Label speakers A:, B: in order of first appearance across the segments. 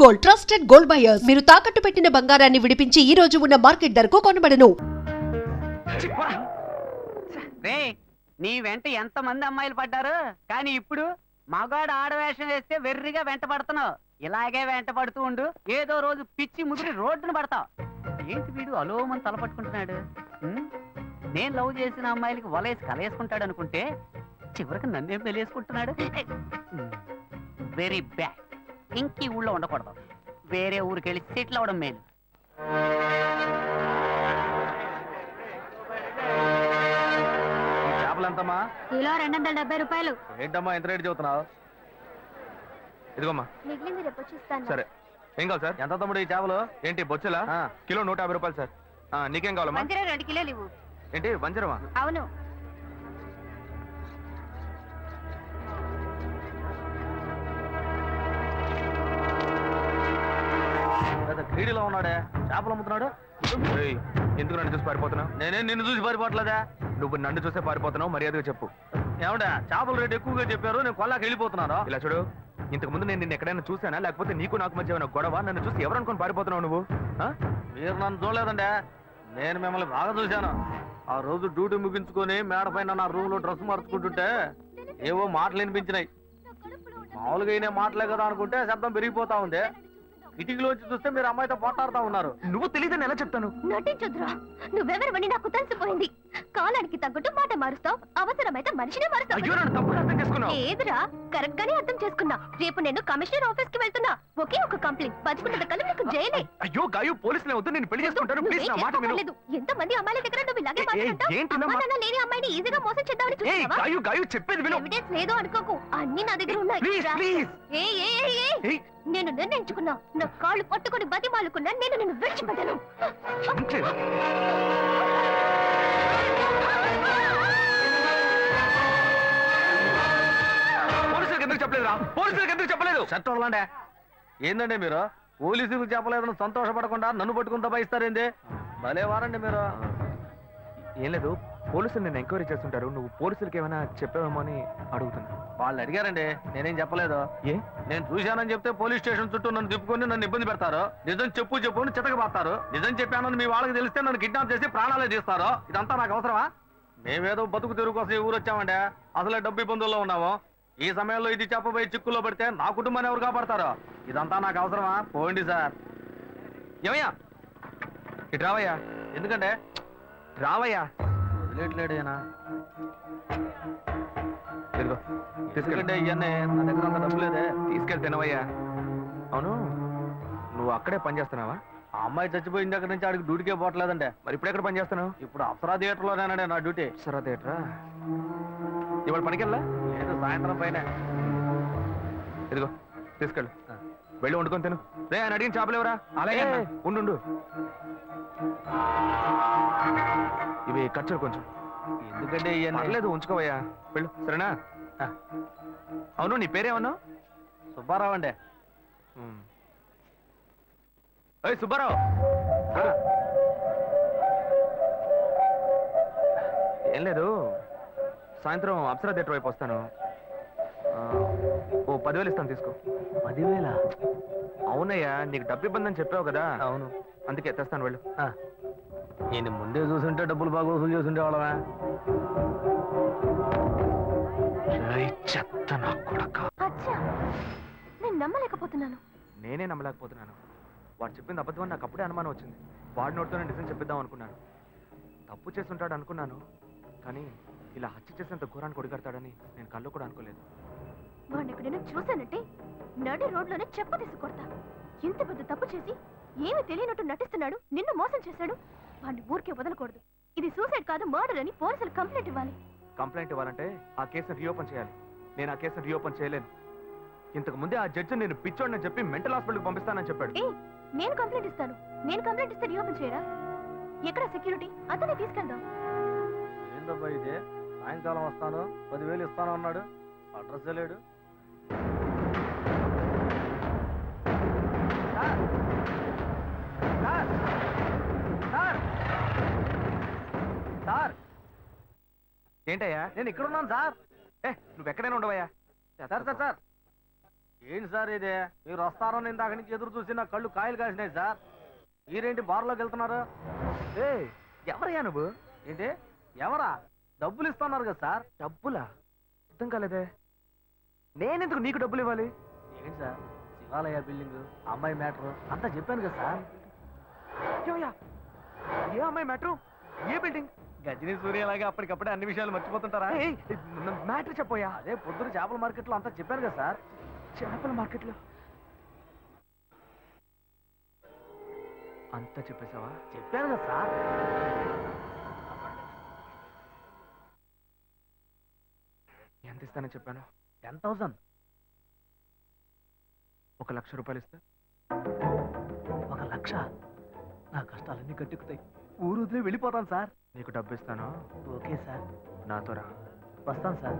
A: Gold trusted gold buyers మీరు తాకట్టు పెట్టిన బంగారాన్ని విడిపించి ఈ రోజు ఉన్న మార్కెట్ ధరకు కొనబడను.
B: రే నీ వెంట ఎంత మంది అమ్మాయిలు పడ్డారు, కానీ ఇప్పుడు మగాడు ఆడవేషం వేస్తే వెర్రిగా వెంట పడుతున్నావు. ఇలాగే వెంట పడుతూ ఉండు, ఏదో రోజు పిచ్చి ముదిరి రోడ్డును పడతావు. ఏంటి వీడు అలోమని తలపట్టుకుంటున్నాడు? నేను లవ్ చేసిన అమ్మాయిలకి వలేసి కలేసుకుంటాడు అనుకుంటే చివరికి నన్నేం తెలియసుకుంటున్నాడు. Very bad. ఇంకీ ఊళ్ళో ఉండకూడదు, వేరే ఊరికి వెళ్ళి సెటిల్ అవడం మేలు.
C: చేపలంతమ్మా?
D: కిలో 270 రూపాయలు.
C: ఏంటమ్మా ఎంత రేటు చెబుతున్నావు? ఇదిగోమ్మా.
D: మిగిలింది రేపు వచ్చిస్తాను.
C: సరే. ఏం కావాలి సార్? ఎంత తమ్ముడు ఈ చేపలు? ఏంటి బొచ్చులా? కిలో 150 రూపాయలు సార్. నీకేం కావాలమ్మా?
D: వంజర 2 కిలోలు ఇవ్వు.
C: ఏంటి వంజరమా?
D: అవును.
C: క్రీడలో ఉన్నాడే, చేపలు అమ్ముతున్నాడు. ఎందుకు నన్ను చూసి పారిపోతున్నావు? నేనే నిన్ను చూసి పారిపోవట్లేదా? నువ్వు నన్ను చూసే పారిపోతున్నావు, మర్యాదగా చెప్పు. ఏమంటా చేపల రేటు ఎక్కువగా చెప్పారు, నేను కొల్లాకి వెళ్ళిపోతున్నాను. ఇలా చూడు, ఇంతకు ముందు నేను నిన్ను ఎక్కడైనా చూసానా, లేకపోతే నీకు నాకు మధ్య ఏమైనా గొడవ? నన్ను చూసి ఎవరు అనుకుని పారిపోతున్నావు నువ్వు? మీరు నన్ను చూడలేదండి, నేను మిమ్మల్ని బాగా చూశాను. ఆ రోజు డ్యూటీ ముగించుకొని మేడ పైన నా రూమ్ లో డ్రెస్ మార్చుకుంటుంటే ఏవో మాటలు వినిపించినాయి. మామూలుగా అయినా మాటలే కదా అనుకుంటే శబ్దం పెరిగిపోతా ఉంది. కిటికీలోంచి చూస్తే మీరు అమ్మాయితో పోట్లాడుతూ ఉన్నారు. నువ్వు తెలియదని ఎలా చెప్తాను?
D: నటించొద్దురా, నువ్వెవరివని నాకు తెలిసిపోయింది. కాలానికి తగ్గట్టు మాట మారుస్తావు, అవసరమైతే మనిషినే మారుస్తావు. ఏదిరా, కరెక్ట్ గానే అర్థం చేసుకున్నా. రేపు నేను కమిషనర్ ఆఫీస్ కి వెళ్తున్నా. ఒకే ఒక కంప్లైంట్, 10 కల్లా నీకు జైలే.
C: అయ్యో గాయు, పోలీసులే వద్దు, నేను పెళ్లి చేసుకుంటాను. ప్లీజ్ నా మాట విను.
D: ఎంత మంది అమ్మాయిల దగ్గర నువ్వు ఇలాగే మాట్లాడతావు? లేని అమ్మాయిని ఈజీగా మోసం చేద్దామని చూస్తావా?
C: గాయు గాయు చెప్పేది విను.
D: ఎవిడెన్స్ లేదు అనుకోకు, అన్ని నా దగ్గర ఉన్నాయి. నేను నిర్ణయించుకున్నా, నా కాళ్ళు పట్టుకుని బతిమాలుకున్నా, నేను నిన్ను విడిచిపెట్టను.
C: పోలీసులకు ఎందుకు చెప్పలేదురా? పోలీసులకు ఎందుకు చెప్పలేదు? చట్టం వదలండి. ఏందండి మీరు పోలీసులకు చెప్పలేదని సంతోషపడకుండా నన్ను పట్టుకుని దబాయిస్తారేంది? భలే వారండి మీరు. ఏం లేదు, పోలీసులు నేను ఎంక్వైరీ చేస్తుంటారు, నువ్వు పోలీసులకి ఏమైనా చెప్పావేమో అని అడుగుతున్నా. వాళ్ళు అడిగారండి, నేనేం చెప్పలేదు. ఏ? నేను చూశానని చెప్తే పోలీస్ స్టేషన్ చుట్టూ నన్ను తిప్పుకొని నన్ను ఇబ్బంది పెడతారు. నిజం చెప్పు చెప్పు అని చితకబాస్తారు. నిజం చెప్పానని మీ వాళ్ళకి తెలిస్తే నన్ను కిడ్నాప్ చేసి ప్రాణాలే తీస్తారు. ఇదంతా నాకు అవసరమా? మేమేదో బతుకు తెరుగు కోసం ఈ ఊరు వచ్చామండి, అసలే డబ్బు ఇబ్బందుల్లో ఉన్నాము. ఈ సమయంలో ఇది చెప్పబోయి చిక్కుల్లో పడితే నా కుటుంబాన్ని ఎవరు కాపాడతారో? ఇదంతా నాకు అవసరమా? పోండి సార్. ఏమయ్యా ఇటు రావయ్యా. ఎందుకంటే రావయ్యా. వదిలేట్లేడేనా? తీసుకెళ్ళండి. ఇవన్నీ నా దగ్గర అంత డబ్బు లేదే. తీసుకెళ్ళి తినవయ్యా. అవును, నువ్వు అక్కడే పని చేస్తున్నావా? ఆ అమ్మాయి చచ్చిపోయిన దగ్గర నుంచి ఆడికి డ్యూటీకే పోవట్లేదంటే. మరి ఇప్పుడు ఎక్కడ పని చేస్తున్నావు? ఇప్పుడు అప్సరా థియేటర్లోనేనండి నా డ్యూటీ. అప్సరా థియేటరా? ఇవాళ పనికెళ్ళా? లేదు, సాయంత్రం పైన. ఇదిగో తీసుకెళ్ళు, వెళ్ళి వండుకొని తిను. రే ఆయన అడిగిన చేపలేవరా? అలాగే ఉండు. ఇవి ఖర్చులు కొంచెం. ఎందుకంటే లేదు, ఉంచుకోవయ్యా, వెళ్ళు. సరేనా? అవును, నీ పేరేమన్నావు? సుబ్బారావు అండి. సుబ్బారావు, ఏం లేదు, సాయంత్రం అప్సరా థియేటర్ వైపు వస్తాను. ఓ 10,000 ఇస్తాను, తీసుకో. 10,000? అవునయ్యా, నీకు డబ్బు ఇబ్బంది అని చెప్పావు కదా. అవును, అందుకే తెస్తాను, వెళ్ళు. నేను ముందే చూసుంటే డబ్బులు బాగా వసూలు చేస్తుంటే వాళ్ళవా? చెత్త నా కొడక.
D: నేను నమ్మలేకపోతున్నాను.
C: నేనే నమ్మలేకపోతున్నాను. వాడు చెప్పింది అబద్ధం అని నాకు అప్పుడే అనుమానం వచ్చింది. వాడి నోటితోనే నిజం చెప్పిద్దాం అనుకున్నాను. తప్పు చేస్తుంటాడు అనుకున్నాను, కానీ ఇలా హత్య చేసేంత ఘోరాన్ని కొడిగడతాడని నేను కళ్ళు కూడా అనుకోలేదు.
D: వాడిని ఎక్కడైనా చూశానంటే నడి రోడ్లోనే చెప్ప తీసుకొడతా. ఇంత పెద్ద తప్పు చేసి ఏమి తెలియనట్టు నటిస్తున్నాడు, నిన్ను మోసం చేశాడు. వాడిని ఊరికే వదలకూడదు. ఇది సూసైడ్ కాదు, మర్డర్ అని పోలీసులు కంప్లైంట్ ఇవ్వాలి.
C: కంప్లైంట్ ఇవ్వాలంటే ఆ కేసును రీఓపెన్ చేయాలి. నేను ఆ కేసును రీఓపెన్ చేయలేను. ఇంతకు ముందే ఆ జడ్జి నేను పిచ్చోడిని చెప్పి మెంటల్ హాస్పిటల్కి పంపిస్తానని చెప్పాడు.
D: నేను కంప్లైంట్ ఇస్తాను. నేను కంప్లైంట్ ఇస్తే రీఓపెన్ చేయరా? ఎక్కడ సెక్యూరిటీ? అతనే తీసుకెళ్దాం.
C: ఏందబ్బా ఇదే, సాయంకాలం వస్తాను 10,000 ఇస్తాను అన్నాడు, అడ్రస్ లేడు. సార్ ఏంటయ్యా? నేను ఇక్కడ ఉన్నాను సార్. నువ్వు ఎక్కడైనా ఉండవయ్యా? సార్ సార్ సార్ ఏంటి సార్ ఇది? మీరు వస్తారని ఇందాక నుంచి ఎదురు చూసి నా కళ్ళు కాయలు కాసినాయి సార్. మీరేంటి బార్లోకి వెళ్తున్నారు? ఏ ఎవరయ్యా నువ్వు? ఏంటి ఎవరా? డబ్బులు ఇస్తున్నారు కదా సార్. డబ్బులా? అర్థం కాలేదే. నేనెందుకు నీకు డబ్బులు ఇవ్వాలి? ఏంటి సార్, శివాలయ బిల్డింగ్, అమ్మాయి మ్యాటర్ అంతా చెప్పాను కదా సార్. ఏమయ్యా, ఏ అమ్మాయి మ్యాటర్? ఏ బిల్డింగ్? గజనీ సూర్యలాగా అప్పటికప్పుడే అన్ని విషయాలు మర్చిపోతుంటారా? మ్యాటర్ చెప్పోయా. అదే పొద్దున చేపల మార్కెట్లో అంతా చెప్పాను కదా సార్. చేపల మార్కెట్లో అంతా చెప్పేశావా? చెప్పాను కదా సార్. ఎంత ఇస్తానని చెప్పాను? 10,000. 1,00,000 రూపాయలు ఇస్తా. 1,00,000? నా కష్టాలన్నీ కట్టుకుతాయి. ఊరు వదిలి వెళ్ళిపోతాను సార్. నీకు డబ్బు ఇస్తాను. Okay sir. నాతో రా. వస్తాను సార్.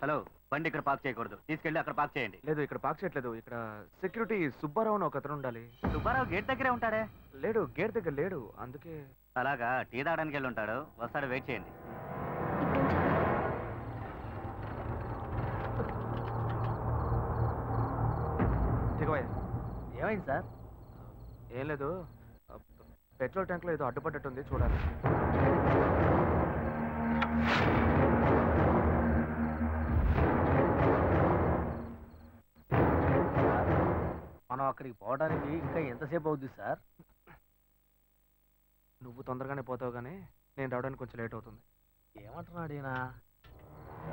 B: హలో, బండి ఇక్కడ పార్క్ చేయకూడదు, తీసుకెళ్ళి అక్కడ పార్క్ చేయండి.
C: లేదు, ఇక్కడ పార్క్ చేయట్లేదు. ఇక్కడ సెక్యూరిటీ సుబ్బారావు అని ఒక అతను ఉండాలి.
B: సుబ్బారావు గేట్ దగ్గరే ఉంటాడే.
C: లేడు, గేట్ దగ్గర లేడు. అందుకే.
B: అలాగా, టీ తాగడానికి వెళ్ళి ఉంటాడు. వస్తాడు, వెయిట్ చేయండి.
C: దిగవయ్యా. ఏమైంది సార్? ఏం లేదు, పెట్రోల్ ట్యాంక్లో ఏదో అడ్డుపడ్డట్టుంది, చూడాలి. మనం అక్కడికి పోవడానికి ఇంకా ఎంతసేపు అవుద్ది సార్? నువ్వు తొందరగానే పోతావు, కానీ నేను రావడానికి కొంచెం లేట్ అవుతుంది. ఏమంటున్నాడు ఈయన?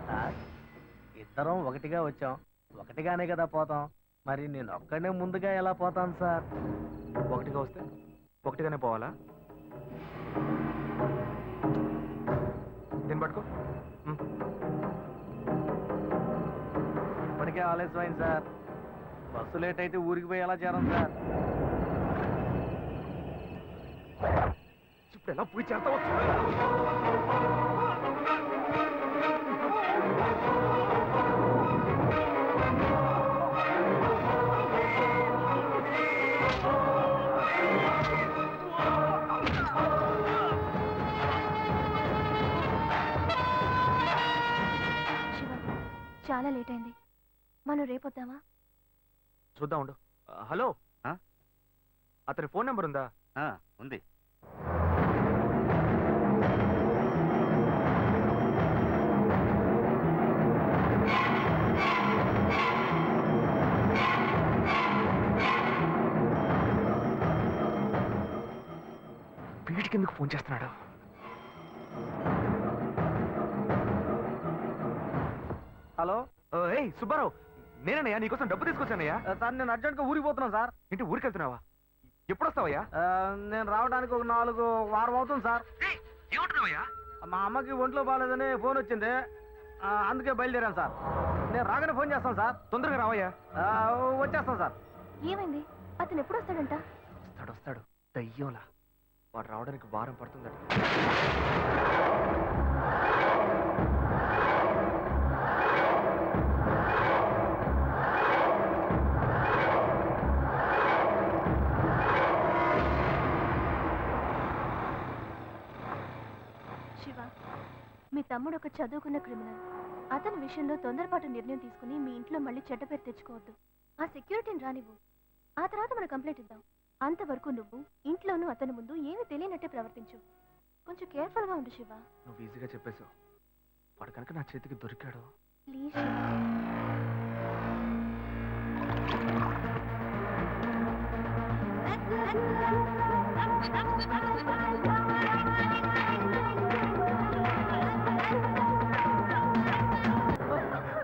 C: సార్, ఇద్దరం ఒకటిగా వచ్చాం, ఒకటిగానే కదా పోతాం. మరి నేను ఒక్కడే ముందుగా ఎలా పోతాను సార్? ఒకటిగా వస్తే ఒకటిగానే పోవాలా? దీన్ని పట్టుకో. ఇప్పటికే ఆలస్యమైంది సార్. బస్సు లేట్ అయితే ఊరికి పోయి ఎలా చేరం సార్? ఇప్పుడు ఎలా పోయి చేస్తావు?
D: చాలా లేట్ అయింది, మనం రేపొద్దామా?
C: చూద్దాం ఉండు. హలో, అతని ఫోన్ నెంబర్ ఉందా?
B: ఉంది.
C: వీడికి ఎందుకు ఫోన్ చేస్తున్నాడు? హలో, ఏయ్ సుబ్బారావు, నేనయ్యా, నీకోసం డబ్బు తీసుకొచ్చానయ్యా. సార్, నేను అర్జెంట్గా ఊరికి పోతున్నాను సార్. ఇంటి ఊరికి వెళ్తున్నావా? ఎప్పుడు వస్తావయ్యా? నేను రావడానికి ఒక 4 వారం అవుతుంది సార్. ఏమంటున్నావయ్యా? మా అమ్మకి ఒంట్లో బాగాలేదని ఫోన్ వచ్చింది, అందుకే బయలుదేరాను సార్. నేను రాగానే ఫోన్ చేస్తాను సార్. తొందరగా రావయ్యా. వచ్చేస్తాను సార్.
D: ఏమైంది? అతను ఎప్పుడు వస్తాడంట?
C: వస్తాడు, దయ్యంలా. వాడు రావడానికి వారం పడుతుందట.
D: శివ, మీ తమ్ముడు ఒక చదువుకున్న క్రిమినల్. అతని విషయంలో తొందరపాటు నిర్ణయం తీసుకుని మీ ఇంట్లో మళ్ళీ చెడ్డ పేరు తెచ్చుకోవద్దు. ఆ సెక్యూరిటీని రానివ్వు, ఆ తర్వాత మనం కంప్లైంట్ ఇద్దాం. అంతవరకు నువ్వు ఇంట్లోనూ అతని ముందు ఏమీ తెలియనట్టే ప్రవర్తించు. కొంచెం కేర్ఫుల్ గా ఉండు శివ.
C: నువ్వు ఈజీగా చెప్పేశావు. వాడు కనుక నా చేతికి దొరికాడు.
D: ప్లీజ్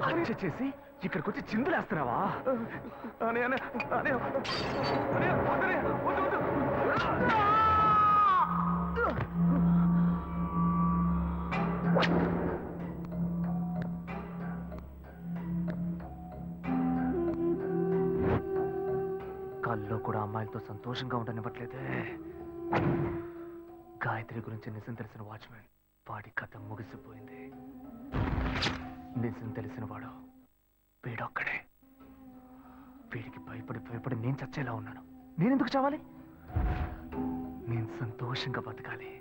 C: హత్య చేసి ఇక్కడికి వచ్చి చిందులేస్తున్నావా? కల్లో కూడా అమ్మాయిలతో సంతోషంగా ఉండనివ్వట్లేదే. గాయత్రి గురించి నిజం తెలిసిన వాచ్మెన్, వాడి కథ ముగిసిపోయింది. నిజం తెలిసిన వాడు వీడొక్కడే. వీడికి భయపడి భయపడి నేను చచ్చేలా ఉన్నాను. నేనెందుకు చావాలి? నేను సంతోషంగా బతకాలి.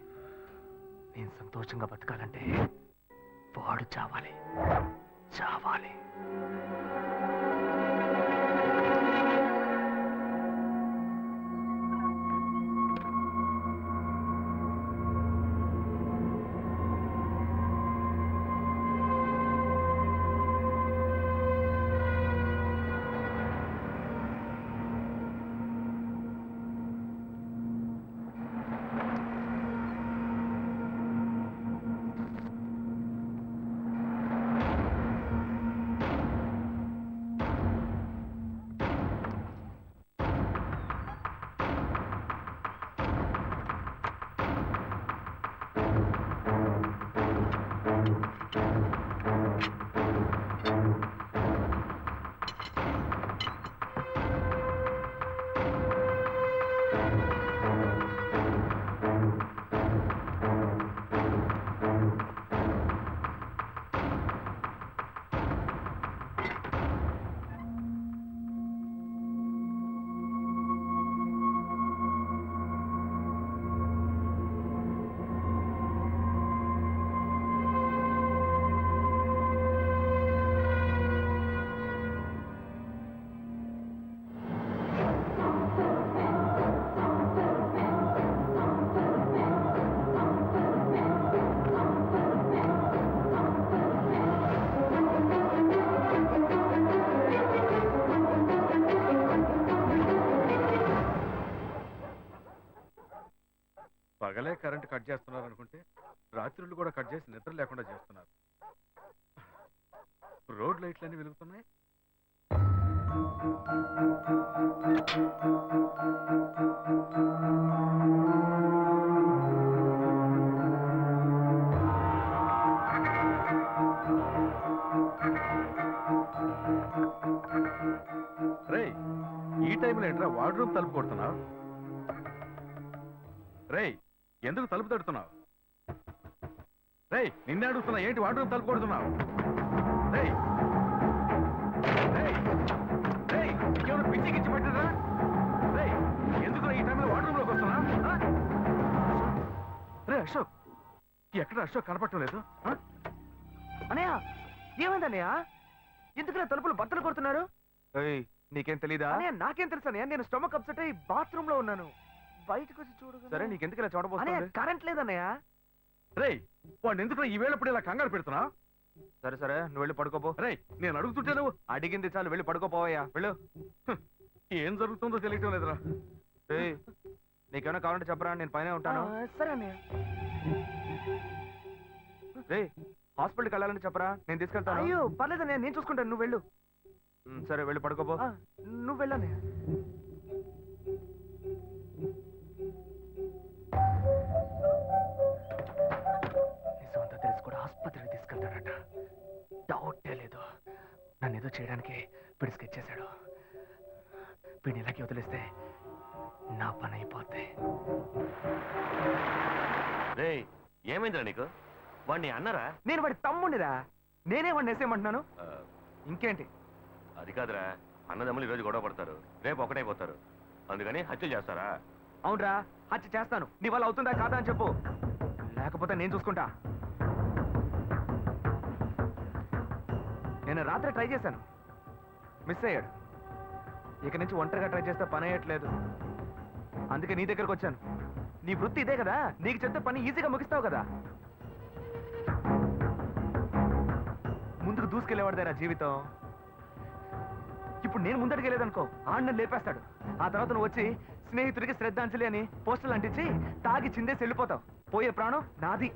C: నేను సంతోషంగా బతకాలంటే వాడు చావాలి. చావాలి.
E: పగలే కరెంట్ కట్ చేస్తున్నారు అనుకుంటే రాత్రులు కూడా కట్ చేసి నిద్ర లేకుండా చేస్తున్నారు. రోడ్ లైట్లన్నీ వెలుగుతున్నాయి. రేయ్, ఈ టైంలో ఏంట్రా వార్డ్రూమ్ తలుపు కొడుతున్నావు? రేయ్, ఎందుకు తలుపు తడుతున్నావు? రేయ్, నిన్నే అడుగుతున్నా, ఏంటి వార్డ్రూమ్ తలుపు కొడుతున్నావు? రేయ్ రేయ్ రేయ్, ఇంకేమైనా పిచ్చి గిచ్చి పట్టినరా? రేయ్, ఎందుకు ఈ టైంలో వార్డ్రూమ్ లోకి వస్తున్నా? రే అశోక్, ఎక్కడ అశోక్ కనపడటం లేదు?
C: అనయ్య, ఏమైందన్నయ్య? ఎందుకు తలుపులు బద్దలు కొడుతున్నారు? నీకేం తెలీదా? నాకేం తెలుసు అన్నయ్య, నేను స్టమక్ అప్సెట్ అయ్యి బాత్రూమ్ లో ఉన్నాను. బయటకు వచ్చి చూడు. సరే, నీకెందుకు ఇలా చూడబోతున్నా? కరెంట్ లేదన్నయ్య.
E: రేయ్, వాడిని ఎందుకు ఈ వేళప్పుడు ఇలా కంగారు పెడుతున్నా?
C: సరే సరే, నువ్వు వెళ్ళి పడుకోపో.
E: రేయ్, నేను అడుగుతుంటే నువ్వు
C: అడిగింది చాలు, వెళ్ళి పడుకోపోవయ్యా, వెళ్ళు.
E: ఏం జరుగుతుందో తెలియటం లేదురా.
C: నీకేమైనా కావాలంటే చెప్పరా, నేను పైన ఉంటాను. సరే అన్నయ్య. రే, హాస్పిటల్కి వెళ్ళాలని చెప్పరా, నేను తీసుకెళ్తాను. అయ్యో పర్లేదన్నయ్య, నేను చూసుకుంటాను, నువ్వు వెళ్ళు. సరే, వెళ్ళి పడుకోపో. నువ్వు వెళ్ళన్నయ్య. నిజమంతా తెలిసి కూడా ఆసుపత్రికి తీసుకెళ్తాడట. డౌటే లేదు. నన్ను ఏదో చేయడానికి వీడు స్కెచ్ చేశాడు. వీడిని ఇలాగే వదిలేస్తే నా పని అయిపోద్ది.
F: రే, ఏమైందిరా నీకు? వాడిని అన్నారా?
C: నేను వాడి తమ్ముడిరా, నేనే వాడిని వేసేయమంటున్నాను. ఇంకేంటి?
F: అది కాదురా, అన్నదమ్ములు ఈరోజు గొడవ పడతారు, రేపు ఒకటైపోతారు, అందుకని హత్యలు చేస్తారా?
C: అవునరా, హత్య చేస్తాను. నీ వల్ల అవుతుందా కాదా అని చెప్పు, లేకపోతే నేను చూసుకుంటా. నేను రాత్రి ట్రై చేశాను, మిస్ అయ్యాడు. ఇక నుంచి ఒంటరిగా ట్రై చేస్తే పని అయ్యట్లేదు. అందుకే నీ దగ్గరకు వచ్చాను. నీ వృత్తి ఇదే కదా, నీకు చెప్తే పని ఈజీగా ముగిస్తావు కదా. ముందుకు దూసుకెళ్ళేవాడిదేనా జీవితం. ఇప్పుడు నేను ముందడికెళ్ళేదనుకో, ఆడిని లేపేస్తాడు. ఆ తర్వాత నువ్వు వచ్చి స్నేహితుడికి శ్రద్ధాంజలి అని పోస్టర్లు అంటించి తాగి చిందేసి వెళ్ళిపోతావు. పోయే ప్రాణం నాది.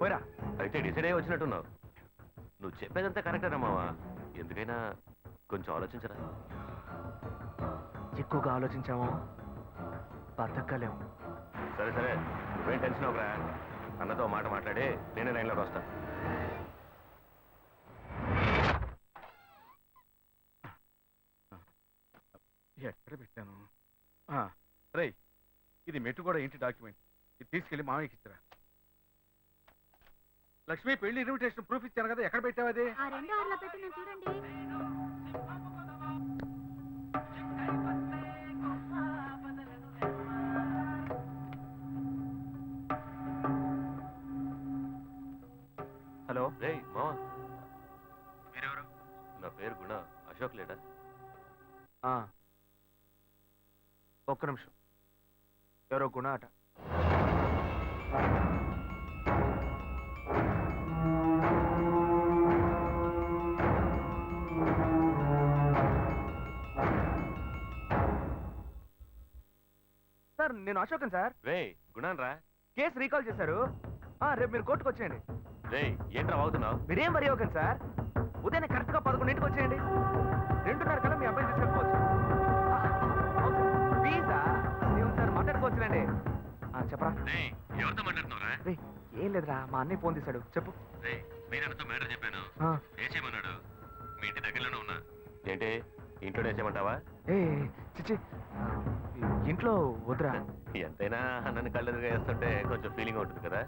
C: పోయిరా.
F: అయితే డిసైడ్ అయ్యి వచ్చినట్టున్నావు. నువ్వు చెప్పేదంతా కరెక్టేనా మావా? ఎందుకైనా కొంచెం ఆలోచించరా.
C: ఎక్కువగా ఆలోచించాము బతకలేము.
F: సరే సరే, నువ్వేం టెన్షన్ అవ్వరా. అన్నతో మాట మాట్లాడి నేనే లైన్లోకి వస్తా.
E: ఎక్కడ పెట్టాను? రేయ్, ఇది మెట్టు కూడా ఇంటి డాక్యుమెంట్. ఇది తీసుకెళ్లి మామయ్యకి ఇచ్చిరా. లక్ష్మి, పెళ్లి ఇన్విటేషన్ ప్రూఫ్ ఇచ్చాను కదా, ఎక్కడ పెట్టావు అది?
F: అశోక్ లేడా?
C: ఒక్క నిమిషం. ఎవరో గుణ అట. సార్ నేను అశోకన్ సార్.
F: రే గుణాన్ రా.
C: కేసు రీకాల్ చేశారు. రేపు మీరు కోర్టుకు వచ్చేయండి.
F: రే ఏంట్రా అవుతున్నావు?
C: మీరేం వరి అవ్వకండి సార్. ఉదయం కరెక్ట్గా 11ంటికి వచ్చేయండి. 2:30 కల్లా మీ అబ్బాయి తీసుకెళ్ళిపోవచ్చు. ప్లీజా దేవుని సార్ మాట్లాడుకోవచ్చులేండి. చెప్పరా.
F: ఎవరితో మాట్లాడుతున్నావురా?
C: ఏం లేదురా, మా అన్నయ్య ఫోన్ తీశాడు. చెప్పు.
F: మీరన్నతో మ్యాటర్ చెప్పాను. వేసేయమన్నాడు. మీ ఇంటి దగ్గరలోనే ఉన్నా. ఏంటి ఇంట్లో వేసేయమంటావా?
C: చిచ్చి ఇంట్లో వద్దురా.
F: ఎంతైనా నన్ను కళ్ళెదురుగా వేస్తుంటే కొంచెం ఫీలింగ్ ఉంటుంది కదా.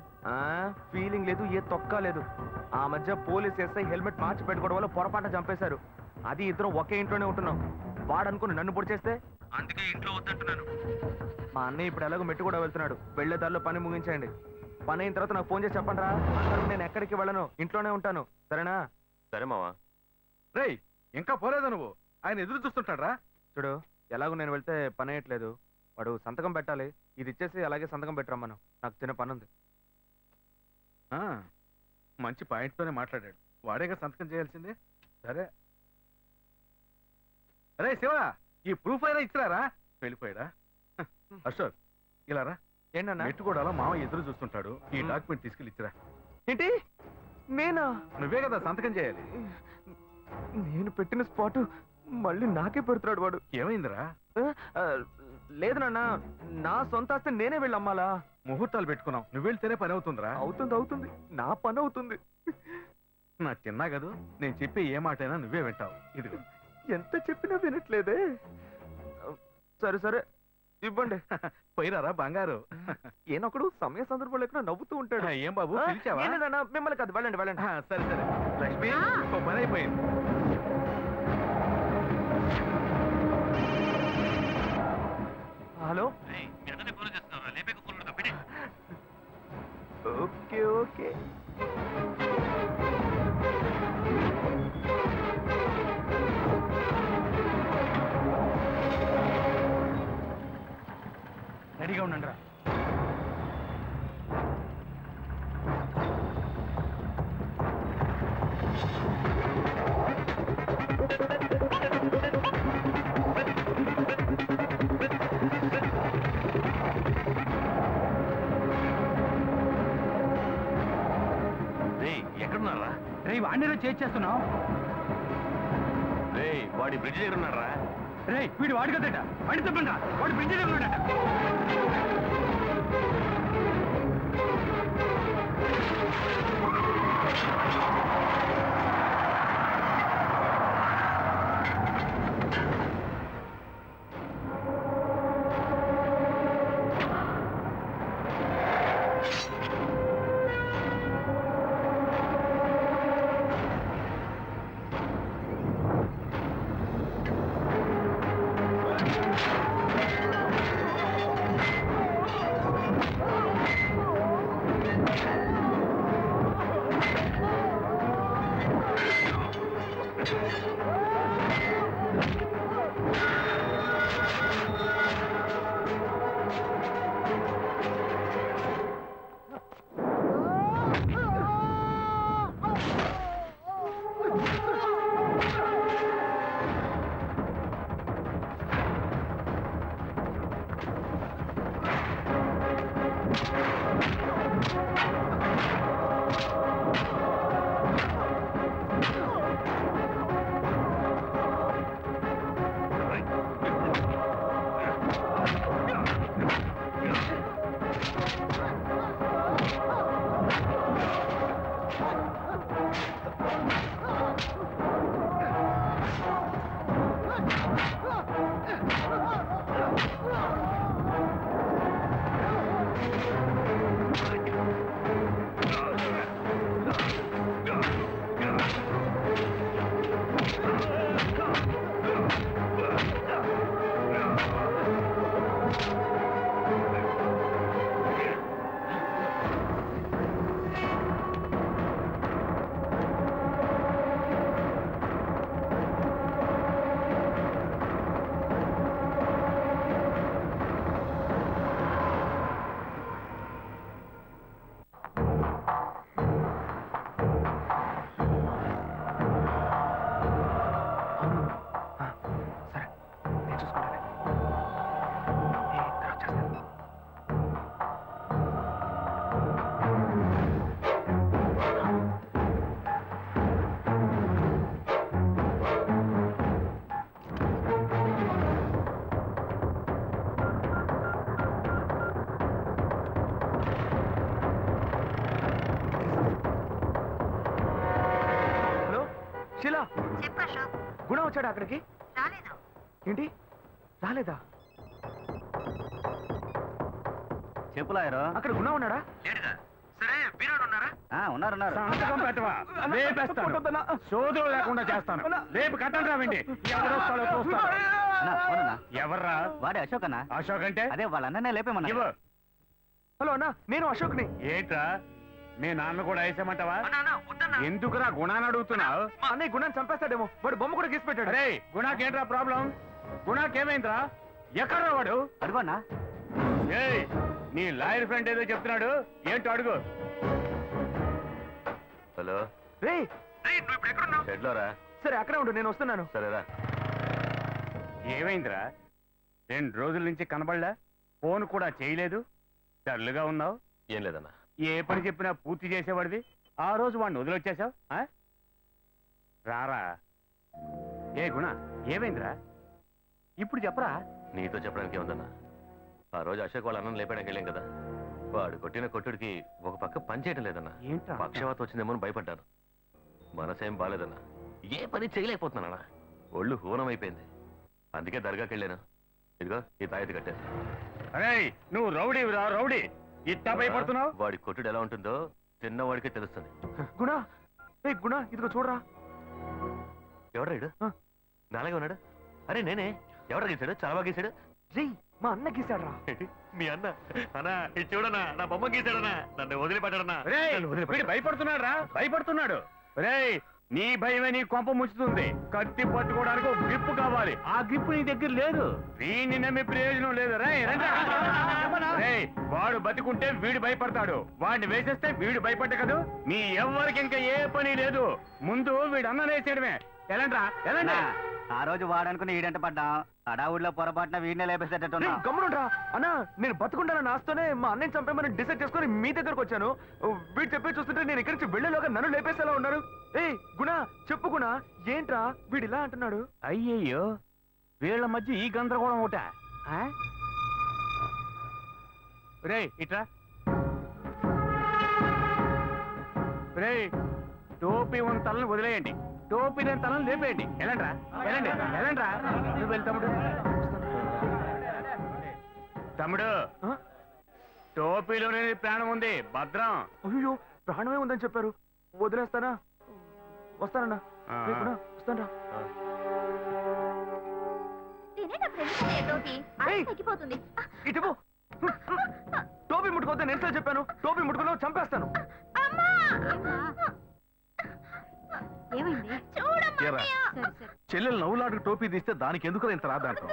C: ఫీలింగ్ లేదు, ఏ తొక్క లేదు. ఆ మధ్య పోలీస్ ఎస్ఐ హెల్మెట్ మార్చి పెట్టుకోవడం వల్ల పొరపాటున చంపేశారు. అది ఇద్దరం ఒకే ఇంట్లోనే ఉంటున్నాం. వాడు అనుకుని నన్ను పొడి చేస్తే
F: అందుకే ఇంట్లో వద్దంటున్నాను.
C: మా అన్నయ్య ఇప్పుడు ఎలాగో మెట్టు కూడా వెళ్తున్నాడు. వెళ్లే దారిలో పని ముగించండి. పని అయిన తర్వాత నాకు ఫోన్ చేసి చెప్పండి రా. అందరూ నేను ఎక్కడికి వెళ్ళను, ఇంట్లోనే ఉంటాను. సరేనా?
F: సరే మావా.
E: రేయ్ ఇంకా పోలేదా నువ్వు? ఆయన ఎదురు చూస్తుంటాడు రా.
C: చూడు, ఎలాగో నేను వెళ్తే పని అయ్యట్లేదు. వాడు సంతకం పెట్టాలి. ఇది ఇచ్చేసి అలాగే సంతకం పెట్టరమ్మను. నాకు చిన్న పని ఉంది.
E: మంచి పాయింట్తోనే మాట్లాడాడు. వాడేగా సంతకం చేయాల్సిందే. సరే అరే శివ, ఈ ప్రూఫ్ అయినా ఇచ్చిరారా? వెళ్ళిపోయాడా? అశోక్ ఇలా రా.
C: ఏంటన్నా?
E: మెట్టుకోడాలో మామ ఎదురు చూస్తుంటాడు. ఈ డాక్యుమెంట్ తీసుకెళ్ళి ఇచ్చిరా.
C: ఏంటి? నేనా?
E: నువ్వే కదా సంతకం చేయాలి.
C: నేను పెట్టిన స్పాట్ మళ్ళీ నాకే పెడుతున్నాడు వాడు.
E: ఏమైందిరా?
C: లేదు నాన్న, నా సొంత ఆస్తి నేనే వెళ్ళి అమ్మాలా.
E: ముహూర్తాలు పెట్టుకున్నావు. నువ్వు వెళ్తేనే పని అవుతుందిరా.
C: అవుతుంది, నా పని అవుతుంది.
E: నాకు చిన్నా కదూ, నేను చెప్పే ఏ మాటైనా నువ్వే వింటావు. ఇదిగో.
C: ఎంత చెప్పినా వినట్లేదే. సరే ఇవ్వండి.
E: పోయిరారా బంగారు.
C: ఏనొకడు సమయ సందర్భం లేకుండా నవ్వుతూ ఉంటాడు.
E: ఏం బాబు పిలిచావా?
C: మిమ్మల్ని కాదు, వెళ్ళండి.
E: సరే లక్ష్మి, ఓ పని అయిపోయింది.
C: హలో.
F: ఫోన్ చేస్తున్నావు? లేపేక ఫోన్ పెట్టి.
C: ఓకే.
E: రెడీగా ఉండండి రా.
F: ఎక్కడున్నారా?
E: రే వాడిని చేస్తున్నావు.
F: రే వాడి బ్రిడ్జ్ దగ్గర ఉన్నారా?
E: రే వీడు వాడి కదట. వాడి తప్పండి రా. వాడి బ్రిడ్జ్ దగ్గర ఉన్నాడట.
C: గుణ వచ్చాడా అక్కడికి? ఏంటి రాలేదా?
B: చెప్పులాయరు
C: అక్కడ గుణ ఉన్నాడా? సరే వీరాడు ఉన్నారా?
B: ఉన్నారు
E: సంతకం పెట్టవా లేపేస్తాను సోదరులు లేకుండా చేస్తాను రేపు కట్టండి రావండి ఎవరొస్తాడో చూస్తాను ఎవర్రా
B: వాడే అశోక్ అన్న.
E: అశోక్ అంటే
B: అదే వాళ్ళ అన్ననే లేపేమన్నా.
E: ఇవ్వు.
C: హలో అన్నా, నేను అశోక్ని.
E: ఏంట్రా మీ నాన్న కూడా వేసేమంటావా ఎందుకురా గుణాన్ని అడుగుతున్నావు
C: మా అన్నయ్య గుణాన్ని చంపేస్తాడేమో, వాడు బొమ్మ కూడా గీసి పెట్టాడు.
E: అరే గుణాకేంట్రా ప్రాబ్లం గుణాకేమైందిరా ఎక్కడ్రా వాడు
B: అడుగున్నా.
E: ఏయ్ నీ లాయర్ ఫ్రెండ్ ఏదో చెప్తున్నాడు ఏంటో అడుగు
F: హలో
C: రే నువ్వు ఇప్పుడు ఎక్కడున్నావు?
F: షెడ్లోరా
C: సరే అక్కడే ఉండు, నేను వస్తున్నాను.
F: సరేరా.
E: ఏమైందిరా 2 రోజుల నుంచి కనబడలా ఫోన్ కూడా చేయలేదు డల్లుగా ఉన్నావు
F: ఏం లేదన్నా.
E: ఏ పని చెప్పినా పూర్తి చేసేవాడివి ఆ రోజు వాడిని వదిలొచ్చేసావు రారా ఏ గుణ ఏమైందిరా ఇప్పుడు చెప్పరా
F: నీతో చెప్పడానికి ఏముందన్నా, ఆ రోజు అశోక్ వాళ్ళ అన్నం లేపడానికి వెళ్ళాం కదా, వాడు కొట్టిన కొట్టుడికి ఒక పక్క పని చేయడం లేదన్నా.
E: ఏంట్రా?
F: పక్షవాతం వచ్చిందేమో అని భయపడ్డాను. మనసేం బాలేదన్నా, ఏ పని చేయలేకపోతున్నానా, ఒళ్ళు హూనం అయిపోయింది. అందుకే దర్గాకి వెళ్ళాను. ఇదిగో ఈ తాయెత్తు కట్టాను.
E: అరే నువ్వు రౌడీవిరా రౌడీ ఇట్టా భయపడుతున్నావు
F: వాడి కొట్టుడు ఎలా ఉంటుందో చిన్నవాడికే తెలుస్తుంది.
C: గుణ రే గుణ, ఇదిగో చూడరా.
F: ఎవడ్రాడు? నాలాగే ఉన్నాడు. అరే నేనే. ఎవడ గీసాడు? చాలా బాగా గీసాడు.
C: రే మా అన్న గీసాడు రా.
F: మీ అన్న అన్నా ఇది చూడనా, నా బొమ్మ గీసాడనా, నన్ను వదిలిపెట్టాడనా.
E: వీడు భయపడుతున్నాడు రా భయపడుతున్నాడు. రే నీ భయమే నీ కొంప ముచ్చుతుంది. కత్తి పట్టుకోవడానికి ఒక గ్రిప్ కావాలి, ఆ గ్రిప్ నీ దగ్గర లేదు. వీడిని నమ్మే ప్రయోజనం లేదు. రేయ్ వాడు బతికుంటే వీడు భయపడతాడు, వాడిని వేసేస్తే వీడు భయపడ్డ కదా. మీ ఎవ్వరికి ఇంకా ఏ పని లేదు, ముందు వీడు అన్న వేసేయడమే. ఎలాంట్రా ఎలాంటి
B: ఆ రోజు వాడనుకుని ఈడంట పడ్డా అడావుడిలో పొరపాటున వీడినే లేపేసేటట్టున్నా.
C: గమ్మునుండ్రా అన్నా, నేను బతుకుంటానని ఆస్తోనే మా అన్నయ్య చంపేమని డిసైడ్ చేసుకుని మీ దగ్గరకు వచ్చాను. వీడు చెప్పి చూస్తుంటే నేను ఇక్కడి నుంచి వెళ్ళేలోగా నన్ను లేపేసేలా ఉన్నారు. ఏయ్ గుణ చెప్పు గుణ, ఏంట్రా వీడు ఇలా అంటున్నాడు?
E: అయ్యయ్యో వీళ్ళ మధ్య ఈ గందరగోళం ఒకట. రే ఇట్రా. రే టోపీ ఉన్న తలని వదిలేయండి, టోపీ లేని తలని లేపేయండి. ఎలాండ్రా ఎలాండి ఎలాండ్రా నువ్వు వెళ్ళి తమ్ముడు. తమ్ముడు టోపీలోనే ప్రాణం ఉంది, భద్రం.
C: అయ్యో ప్రాణమే ఉందని చెప్పారు, వదిలేస్తానా? వస్తానన్నా. రేపు గుణ, వస్తానరా.
D: తగ్గిపోతుంది.
C: ఇటు పో. టోపీ ముట్టుకోవద్దని నేను చెప్పాను, టోపీ ముట్టుకున్నావు చంపేస్తాను.
D: ఏమైంది చూడమ్మా.
C: చెల్లెలు నవ్వులాడు టోపీ తీస్తే దానికి ఎందుకు ఇంత రాదంటావు?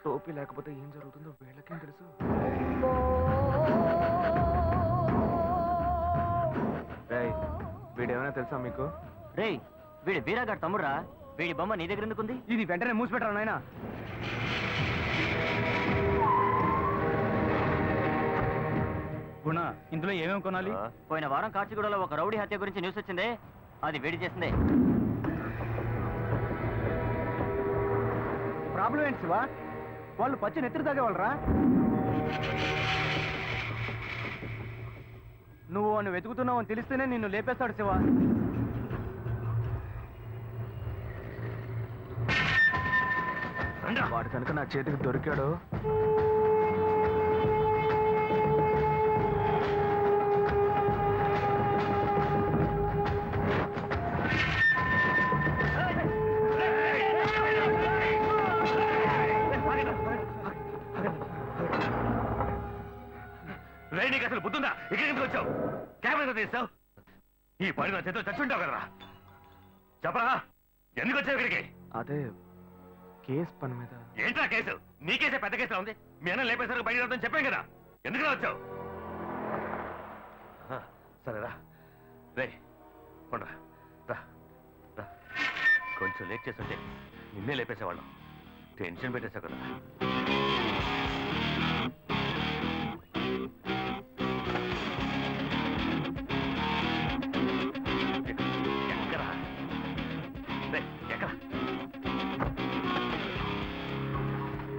C: టోపీ లేకపోతే ఏం జరుగుతుందో వీళ్ళకేం తెలుసు. వీడేమైనా తెలుసా మీకు?
B: రేయ్ వీడి వీరాగాడు తమ్ముడురా, వీడి బొమ్మ నీ దగ్గర ఎందుకుంది?
C: ఇది వెంటనే మూసిపెట్టరా నాయనా.
E: గుణ ఇందులో ఏమేమి కొనాలి?
B: పోయిన వారం కాచిగూడలో ఒక రౌడీ హత్య గురించి న్యూస్ వచ్చిందే, అది వేడి చేసిందే.
C: ప్రాబ్లం ఏంటి శివా? వాళ్ళు పచ్చి నెత్తిరి తాగేవాళ్ళరా? నువ్వు వాడిని వెతుకుతున్నావు అని తెలిస్తేనే నిన్ను లేపేస్తాడు శివా. వాడు కనుక నా చేతికి దొరికాడు.
F: నీకు అసలు బుద్ధుందా? ఇక్కడికి ఎందుకు వచ్చావు? కెమెరా తీస్తావు? ఈ పని నా చేతిలో చచ్చుంటావు కదరా. చెప్పరా ఎందుకు వచ్చావు ఇక్కడికి?
C: అదే కేసు పని మీద.
F: ఏంట్రా కేసు? నీ కేసే పెద్ద కేసులా ఉంది. మీ అన్న లేపేసరికి బయట రావద్దని చెప్పాం కదా, ఎందుకు వచ్చావు? సరేరా రే కొండ్రా రా రా. కొంచెం లేట్ చేస్తుంటే నిన్నే లేపేసేవాళ్ళం. టెన్షన్ పెట్టేశావు కదా. ఎక్కరా రే ఎక్కరా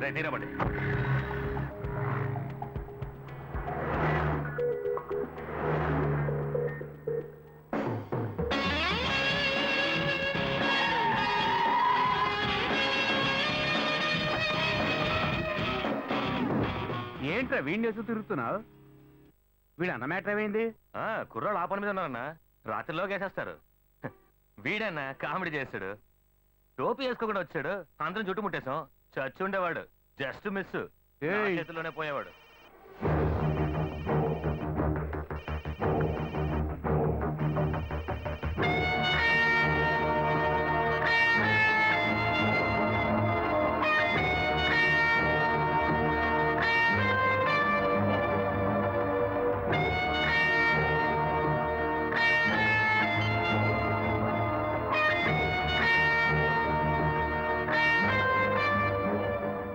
F: రే తీరబడి.
E: ఏంట్రా వీడిని వేస్తూ తిరుగుతున్నావు? వీడు అన్న మ్యాటర్ ఏమైంది?
F: కుర్రాళ్ళు ఆ పని మీద ఉన్నారన్నా, రాత్రిలో వేసేస్తారు. వీడన్నా కామెడీ చేస్తాడు, టోపీ వేసుకోకుండా వచ్చాడు, అందరం చుట్టుముట్టేశాం. చచ్చి ఉండేవాడు, జస్ట్ మిస్, చేతిలోనే పోయేవాడు.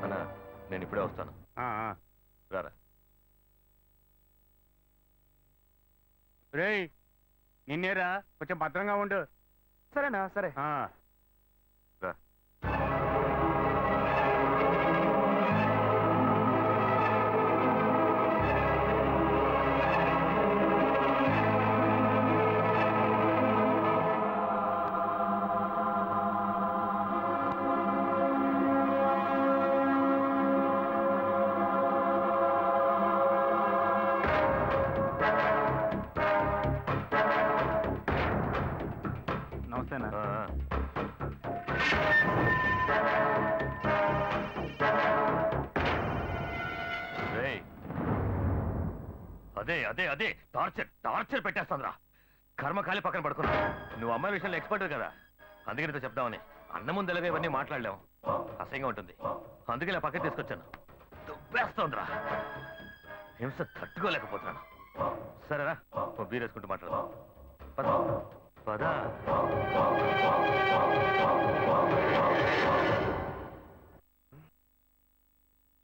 F: అన్నా నేను ఇప్పుడే వస్తాను, రారా.
E: రేయ్ నిన్నేరా, కొంచెం భద్రంగా ఉండు.
C: సరేనా? సరే.
F: రా.
E: నమస్తేనా?
F: రేయ్, అదే అదే అదే టార్చర్ టార్చర్ పెట్టేస్తాంద్రా. కర్మకాలి పక్కన పడుకున్నా. నువ్వు అమ్మాయి విషయంలో ఎక్స్పర్ట్ కదా, అందుకే నీతో చెప్దామని. అన్న ముందు ఎలాగో ఇవన్నీ మాట్లాడలేము, అసహ్యంగా ఉంటుంది. అందుకే ఇలా పక్కన తీసుకొచ్చాను. దుబ్బేస్తోందిరా, హింస తట్టుకోలేకపోతున్నాను. సరేరా, బీర్ వేసుకుంటూ మాట్లాడదాం. పద పద.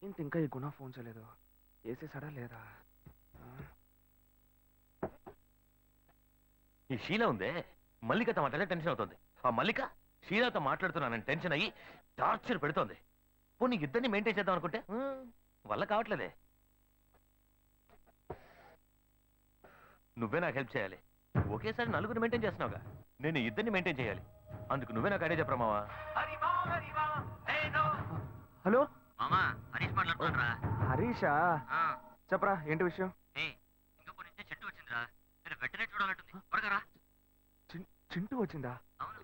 C: ఏంటి ఇంకా ఈ గుణ ఫోన్ చేయలేదు? వేసేసాడా లేదా?
F: ఈ షీల ఉందే, మల్లికతో మాట్లాడే టెన్షన్ అవుతుంది. ఆ మల్లిక షీలాతో మాట్లాడుతున్నానని టెన్షన్ అయ్యి టార్చర్ పెడుతోంది. పోనీ ఇద్దరిని మెయింటైన్ చేద్దాం అనుకుంటే వల్ల కావట్లేదే. నువ్వే నాకు హెల్ప్ చేయాలి. ఒకేసారి నలుగురు మెయింటైన్ చేస్తున్నావుగా, నేను ఇద్దరిని మెయింటైన్ చేయాలి. అందుకు నువ్వే నాకు ఐడియా చెప్పరా మావా.
C: హలో
B: హరీష్ మాట్లాడుతున్నారా?
C: హరీషా? చెప్పరా, ఏంటి విషయం?
B: సింగపూర్ నుంచి చెట్టు వచ్చిందిరా, నేను వెంటనే చూడాలంటుంది. త్వరగా రా.
C: చింటూ వచ్చిందా?
B: అవును.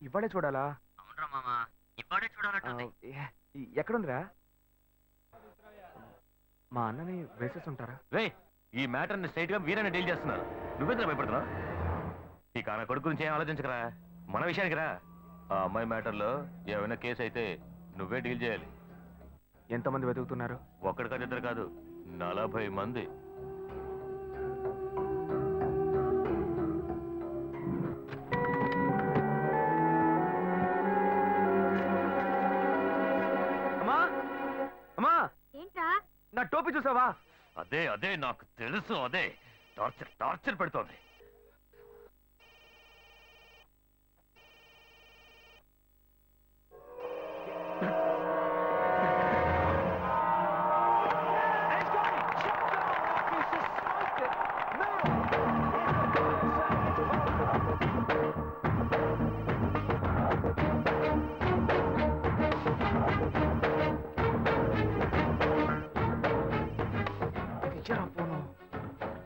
C: ఇవాడే చూడాలా?
B: అవునరా మామా, ఇప్పుడే చూడాలంటుంది.
C: ఎక్కడుందిరా? మా అన్నని వేసేసి ఉంటారా?
F: రే, ఈ మ్యాటర్ని స్ట్రైట్ గా వీరని డీల్ చేస్తున్నారు. నువ్వెందుకు భయపడుతున్నావు? ఈ కాన కొడుకు గురించి ఏం ఆలోచించకరా, మన విషయానికి రా. ఆ అమ్మాయి మ్యాటర్లో ఏమైనా కేసు అయితే నువ్వే డీల్ చేయాలి.
C: ఎంతమంది వెతుకుతున్నారు?
F: ఒక్కడి కాదు, ఇద్దరు కాదు, 40 మంది.
C: అమ్మా అమ్మా,
D: ఏంట్రా?
C: నా టోపీ చూసావా?
F: అదే అదే నాకు తెలుసు, అదే టార్చర్ టార్చర్ పెడుతోంది.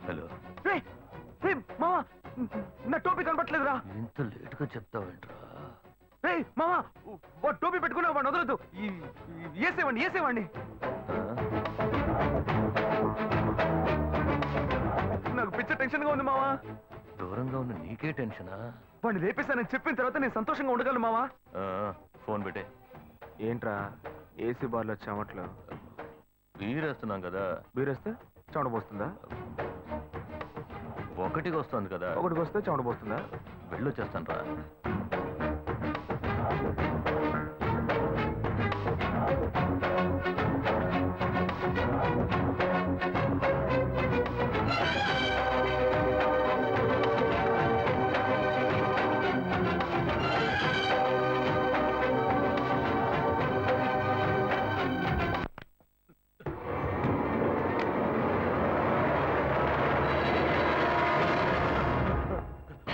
F: హలో,
C: మామా, నా టోపీ కనపట్లేదురా.
F: ఇంత లేటుగా చెప్తావేంట్రా?
C: మామా, వాడు టోపీ పెట్టుకున్నా, వాడిని వదలదు. వేసేవాడిని వేసేవాడిని. నాకు పిచ్చ టెన్షన్ గా ఉంది మావా.
F: దూరంగా ఉన్న నీకే టెన్షనా?
C: వాడిని రేపేశానని చెప్పిన తర్వాత నేను సంతోషంగా ఉండగలను మావా.
F: ఫోన్ పెట్టే.
C: ఏంట్రా ఏసీ బార్లో చెమట్లు?
F: బీరేస్తున్నాం కదా.
C: బీరేస్తే చెమట పోస్తుందా?
F: ఒకటికి వస్తుంది కదా.
C: ఒకటికి వస్తే చెమట పోస్తుందా?
F: వెళ్ళొచ్చేస్తాను రా.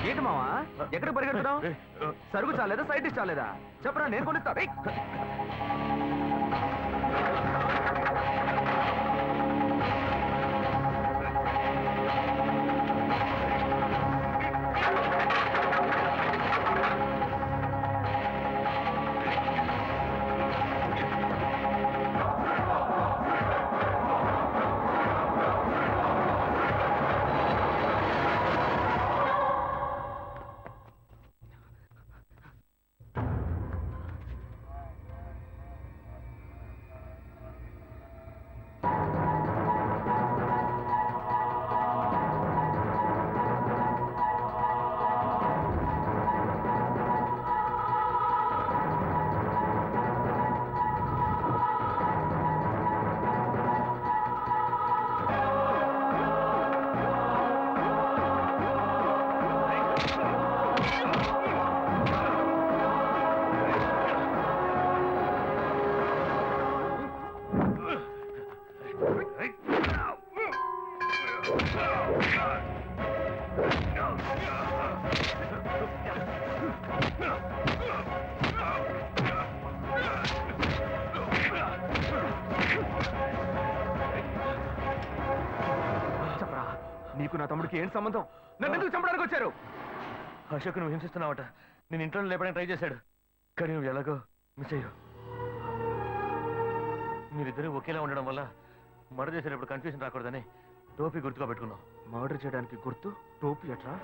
C: ఏంటి మావా, ఎక్కడికి పరిగెడుతున్నావు? సరుకు చాలేదా, సైడ్ డిష్ చాలేదా? చెప్పరా, నేను కొనిస్తా. నీకు నా తమ్ముడికి ఏం సంబంధం? నన్ను ఎందుకు చంపడానికి వచ్చారు?
F: అశోక్ నువ్వు హింసిస్తున్నావట. నేను ఇంట్లో లేపడానికి ట్రై చేశాడు, కానీ నువ్వు ఎలాగో మిస్ అయ్యావు. మీరిద్దరూ ఒకేలా ఉండడం వల్ల మర్డర్ చేసేటప్పుడు కన్ఫ్యూజన్ రాకూడదని టోపీ గుర్తుగా పెట్టుకున్నావు.
C: మర్డర్ చేయడానికి గుర్తు టోపీ అట్రా?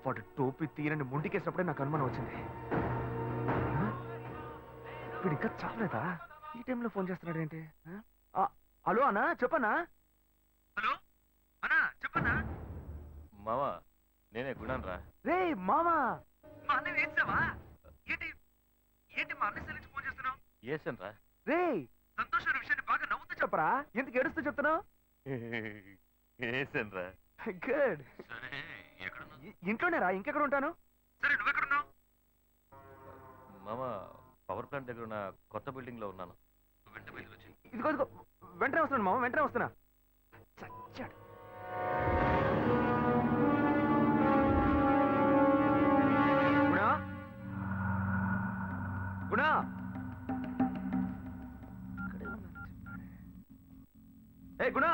C: వాడు టోపీ తీరని ముంటికేసినప్పుడే నాకు అనుమానం వచ్చింది. వీడు ఇంకా చాలేదా? ఈ టైంలో ఫోన్ చేస్తున్నాడు ఏంటి? హలో అన్నా, చెప్పన్నా. హలో అన్నా, చెప్పన్నా.
F: మావా నేనే గుణాన్ రా.
C: రే మామా, మా అన్న వేసావా? ఏంటి ఏంటి మా అన్న నుంచి ఫోన్ చేస్తున్నావు?
F: ఏసన్ రా.
C: రే సంతోషమైన విషయాన్ని బాగా నవ్వుతూ చెప్పరా, ఎందుకు ఏడుస్తూ చెప్తున్నావు?
F: ఏసన్ రా.
C: గుడ్.
F: సరే ఎక్కడున్నావు?
C: ఇంట్లోనే రా, ఇంకెక్కడ ఉంటాను? సరే నువ్వెక్కడున్నావు?
F: మామ పవర్ ప్లాంట్ దగ్గర ఉన్న కొత్త బిల్డింగ్ లో ఉన్నాను. వెంట బయటకు వచ్చి.
C: ఇదిగో ఇదిగో వెంటనే వస్తున్నాను మామ, వెంటనే వస్తున్నా. చచ్చాడు. గుణా గుణా, ఏ గుణా,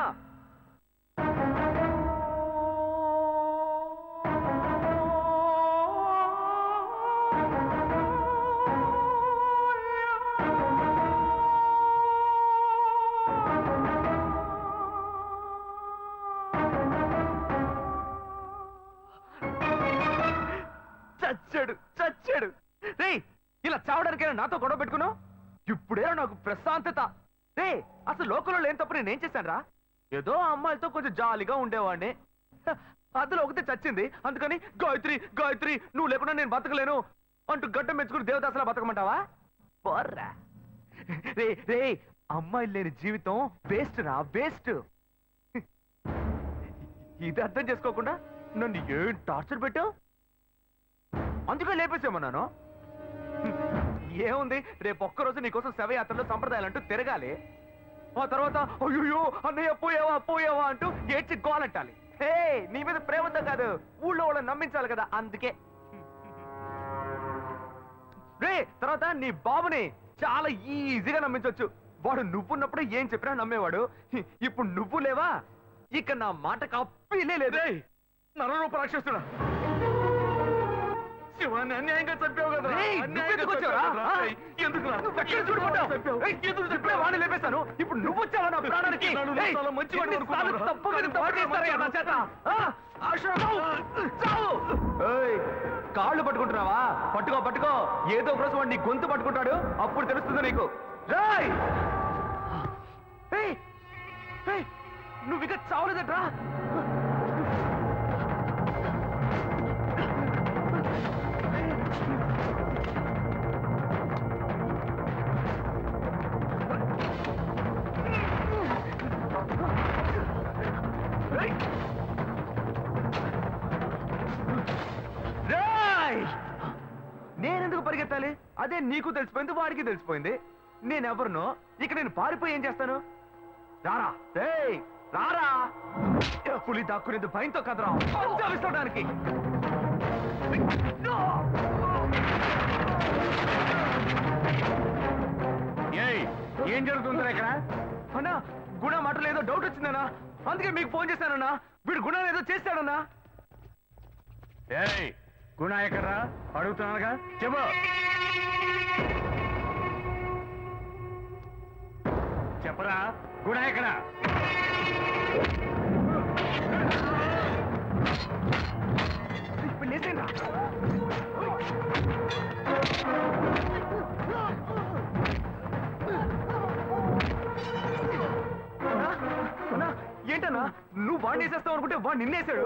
C: చచ్చాడు చచ్చాడు. రే ఇలా చావడానికైనా నాతో గొడవ పెట్టుకున్నావు? ఇప్పుడే నాకు ప్రశాంతత. రే అసలు లోకంలో లేని తప్పు నేనేం చేశాను రా? ఏదో ఆ అమ్మాయిలతో కొంచెం జాలీగా ఉండేవాడిని. అందులో ఒకటి చచ్చింది, అందుకని గాయత్రి గాయత్రి నువ్వు లేకుండా నేను బతకలేను అంటూ గడ్డ మెచ్చుకుని దేవదాసలా బతకమంటావా? బర్రా. రే రే అమ్మాయిలు లేని జీవితం వేస్ట్ రా, వేస్ట్. ఇది అర్థం చేసుకోకుండా నన్ను ఏం టార్చర్ పెట్టావు? అందుకే లేపేసేమన్నాను. ఏముంది, రేపు ఒక్కరోజు నీకోసం శవయాత్రలో సంప్రదాయాలంటూ తిరగాలి. ఆ తర్వాత అయ్యో అన్నయ్య పోయావా పోయావా అంటూ ఏడ్చి గోలంటాలి. హే నీ మీద ప్రేమతో కాదు, ఊళ్ళో వాళ్ళని నమ్మించాలి కదా, అందుకే. రే తర్వాత నీ బాబుని చాలా ఈజీగా నమ్మించవచ్చు. వాడు నువ్వున్నప్పుడు ఏం చెప్పినా నమ్మేవాడు. ఇప్పుడు నువ్వు లేవా, ఇక నా మాట కప్పిలే లేదు.
E: నరరూప రాక్షసుడా, శివాన్ని అన్యాయంగా చంపావు కదా.
C: వాడిని లేపేశాను, ఇప్పుడు నువ్వు వచ్చావా నా ప్రాణానికి? కాళ్ళు పట్టుకుంటున్నావా? పట్టుకో పట్టుకో, ఏదో ఒక రోజు వాడు నీ గొంతు పట్టుకుంటాడు, అప్పుడు తెలుస్తుంది నీకు. రాయ్ నువ్వు ఇక చావలేదట్రా? నేనెందుకు పరిగెత్తాలి? అదే నీకు తెలిసిపోయింది, వాడికి తెలిసిపోయింది. నేనెవరినో ఇక నేను పారిపోయి ఏం చేస్తాను? రారా రారా, పులి దాక్కునేది భయంతో కదరా విసుకోవడానికి.
E: ఏం జరుగుతుందా ఇక్కడ?
C: అన్నా గుణ మాటలు ఏదో డౌట్ వచ్చిందన్నా, అందుకే మీకు ఫోన్ చేశానన్నా. వీడు గుణ ఏదో చేస్తాడన్నా.
E: ఏయ్ గుణ ఎక్కడ్రా? అడుగుతున్నానుగా, చెప్పు. చెప్పరా, గుణ ఎక్కడ?
C: ఇప్పుడు లేసేనా? ఏంటన్నా నువ్వు వాడిని వేసేస్తావు అనుకుంటే వాడు నిన్నేసాడు.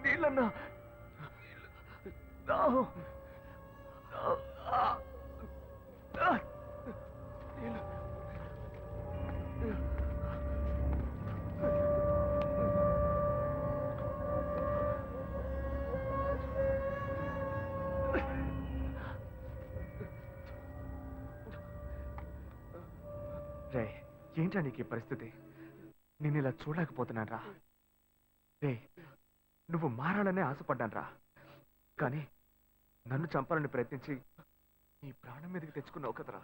C: నీళ్ళన్నా రే ఏంటా నీకు ఈ పరిస్థితి? నేను ఇలా చూడలేకపోతున్నాను రా. రే నువ్వు మారాలనే ఆశపడ్డాను రా, కానీ నన్ను చంపాలని ప్రయత్నించి నీ ప్రాణం మీదకి తెచ్చుకున్నావు కదరా.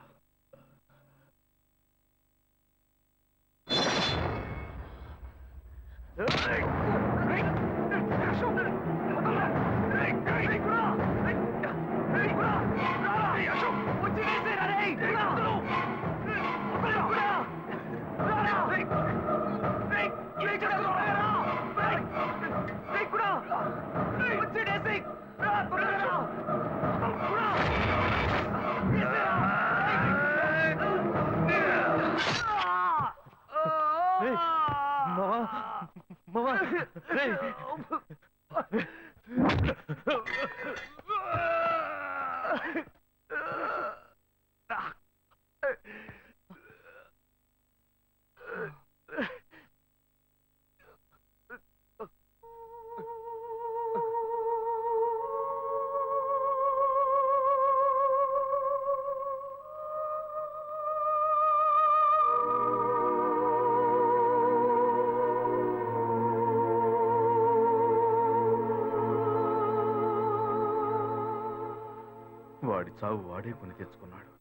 E: వాడి చావు వాడే కొని తెచ్చుకున్నాడు.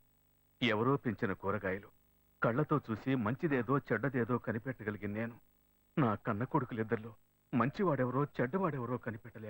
E: ఎవరో పెంచిన కూరగాయలు కళ్ళతో చూసి మంచిదేదో చెడ్డదేదో కనిపెట్టగలిగిన నేను నా కన్న కొడుకులిద్దరిలో మంచివాడెవరో చెడ్డవాడెవరో కనిపెట్టలేక